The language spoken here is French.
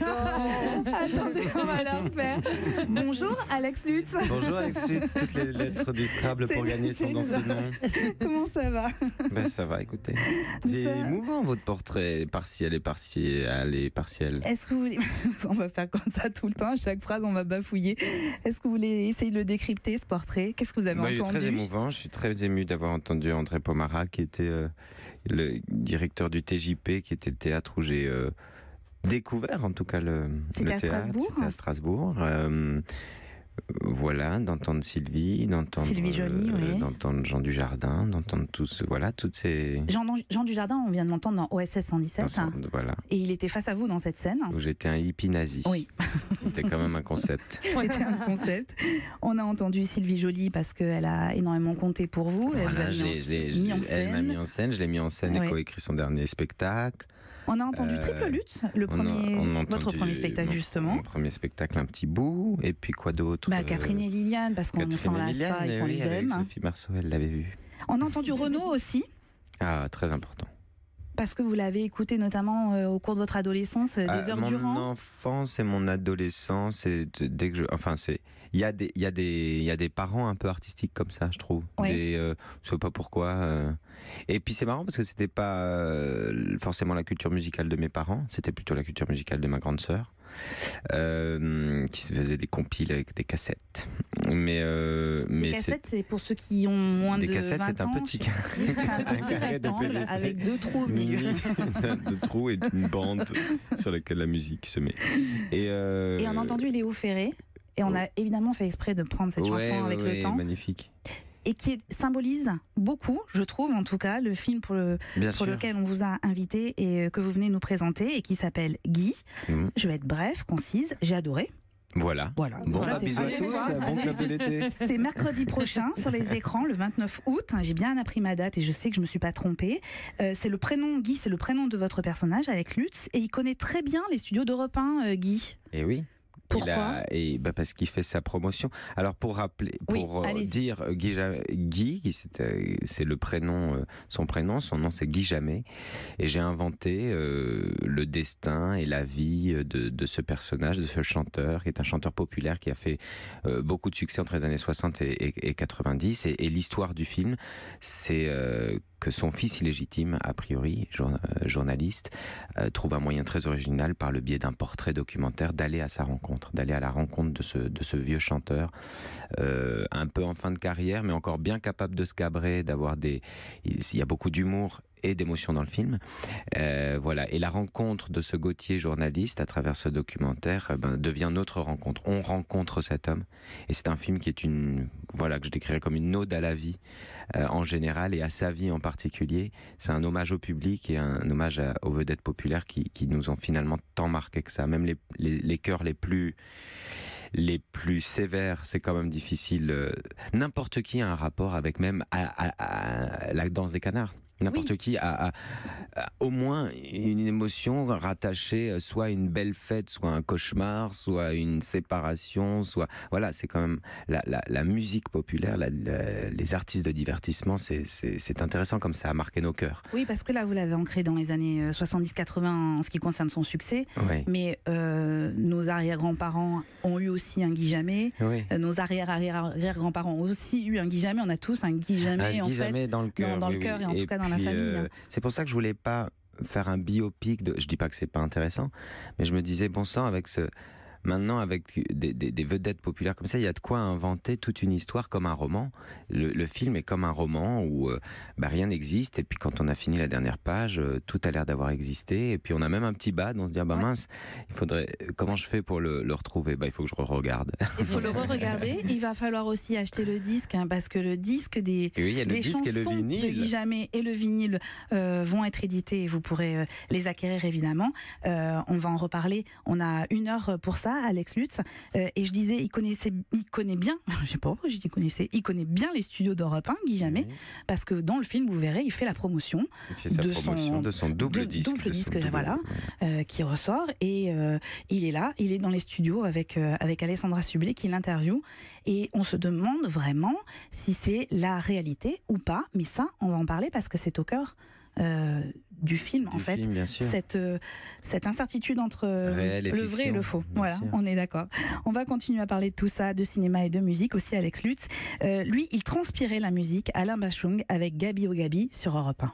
Attendez, on va la refaire. Bonjour Alex Lutz. Bonjour Alex Lutz, toutes les lettres du Scrabble pour gagner sont dans ce nom. Comment ça va? Ben ça va, écoutez. C'est émouvant votre portrait, partiel et partiel et partiel. Est-ce que vous voulez... On va faire comme ça tout le temps, à chaque phrase on va bafouiller. Est-ce que vous voulez essayer de le décrypter, ce portrait? Qu'est-ce que vous avez entendu? Il est très émouvant, je suis très ému d'avoir entendu André Pomara, qui était le directeur du TJP, qui était le théâtre où j'ai découvert en tout cas le théâtre. C'était à Strasbourg. Voilà, d'entendre Sylvie Joly, oui. d'entendre Jean Dujardin, d'entendre tous, voilà, toutes ces... Jean Dujardin, on vient de l'entendre dans OSS 117. Voilà. Et il était face à vous dans cette scène. Où j'étais un hippie nazi. Oui. C'était quand même un concept. C'était un concept. On a entendu Sylvie Joly parce qu'elle a énormément compté pour vous. Voilà, elle vous a mis en scène. Elle m'a mis en scène, je l'ai mis en scène et coécrit son dernier spectacle. On a entendu Triple Lutz, votre premier spectacle justement. Mon premier spectacle, un petit bout, et puis quoi d'autre? Catherine et Liliane, parce qu'on ne s'en lasse pas et qu'on les aime. Sophie Marceau, elle l'avait vu. On a entendu Renaud aussi. Ah, très important. Parce que vous l'avez écouté notamment au cours de votre adolescence, des heures durant. Mon enfance et mon adolescence, et dès que il y a des parents un peu artistiques comme ça, je trouve. Oui. Je sais pas pourquoi. Et puis c'est marrant parce que c'était pas forcément la culture musicale de mes parents, c'était plutôt la culture musicale de ma grande sœur. Qui se faisait des compiles avec des cassettes. Mais cassettes, c'est pour ceux qui ont moins de 20 ans. Des cassettes, c'est un petit rectangle avec 2 trous au milieu. 2 trous et une bande sur laquelle la musique se met. Et on a entendu Léo Ferré. Et on a évidemment fait exprès de prendre cette chanson avec le temps. Magnifique. Et qui symbolise beaucoup, je trouve, en tout cas, le film pour lequel on vous a invité et que vous venez nous présenter, et qui s'appelle Guy. Je vais être bref, concise, j'ai adoré. Voilà. Bon, bisous à tous, bon club de l'été. C'est mercredi prochain sur les écrans, le 29 août. J'ai bien appris ma date et je sais que je ne me suis pas trompée. C'est le prénom, Guy, c'est le prénom de votre personnage, Alex Lutz, et il connaît très bien les studios d'Europe 1, Guy. Et oui. Pourquoi? Parce qu'il fait sa promotion. Alors pour rappeler, dire Guy, c'est le prénom, son nom c'est Guy Jamais, et j'ai inventé le destin et la vie de ce personnage, de ce chanteur, qui est un chanteur populaire qui a fait beaucoup de succès entre les années 60 et 90, et l'histoire du film, c'est que son fils illégitime, a priori journaliste, trouve un moyen très original, par le biais d'un portrait documentaire, d'aller à sa rencontre, d'aller à la rencontre de ce vieux chanteur, un peu en fin de carrière, mais encore bien capable de se cabrer, il y a beaucoup d'humour et d'émotion dans le film. Voilà. Et la rencontre de ce Gauthier journaliste à travers ce documentaire devient notre rencontre. On rencontre cet homme. Et c'est un film qui est que je décrirais comme une ode à la vie en général, et à sa vie en particulier. C'est un hommage au public et un hommage aux vedettes populaires qui nous ont finalement tant marqué que ça. Même les chœurs les plus sévères, c'est quand même difficile. N'importe qui a un rapport avec même à la danse des canards. N'importe qui a au moins une émotion rattachée soit à une belle fête, soit à un cauchemar, soit à une séparation, voilà, c'est quand même la musique populaire, les artistes de divertissement, c'est intéressant comme ça a marqué nos cœurs. Oui, parce que là vous l'avez ancré dans les années 70-80 en ce qui concerne son succès, mais nos arrière-grands-parents ont eu aussi un Guy Jamais, nos arrière-grands-parents ont aussi eu un Guy Jamais, on a tous un Guy Jamais, dans le cœur, dans le cœur et en tout cas dans la famille. C'est pour ça que je voulais pas faire un biopic je dis pas que c'est pas intéressant, mais je me disais bon sang, maintenant, avec des vedettes populaires comme ça, il y a de quoi inventer toute une histoire comme un roman. Le film est comme un roman où rien n'existe, et puis quand on a fini la dernière page, tout a l'air d'avoir existé, et puis on a même un petit bad, on se dit mince, comment je fais pour le retrouver? Il faut que je re-regarde. Il faut le re-regarder. Il va falloir aussi acheter le disque, parce que le disque des chansons de Guy Jamais et le vinyle vont être édités, et vous pourrez les acquérir évidemment. On va en reparler. On a 1 heure pour ça, Alex Lutz, et je disais, il connaît bien, je sais pas pourquoi je dis il connaît bien les studios d'Europe 1, Guy Jamais, parce que dans le film, vous verrez, il fait la promotion de son double disque, qui ressort, et il est là, il est dans les studios avec Alessandra Sublet qui l'interviewe, et on se demande vraiment si c'est la réalité ou pas, mais ça, on va en parler parce que c'est au cœur du film, en fait, cette incertitude entre le vrai et le faux. Voilà, on est d'accord. On va continuer à parler de tout ça, de cinéma et de musique aussi, Alex Lutz. Lui, il transpirait la musique, Alain Bachung, avec Gabi au Gabi sur Europe 1.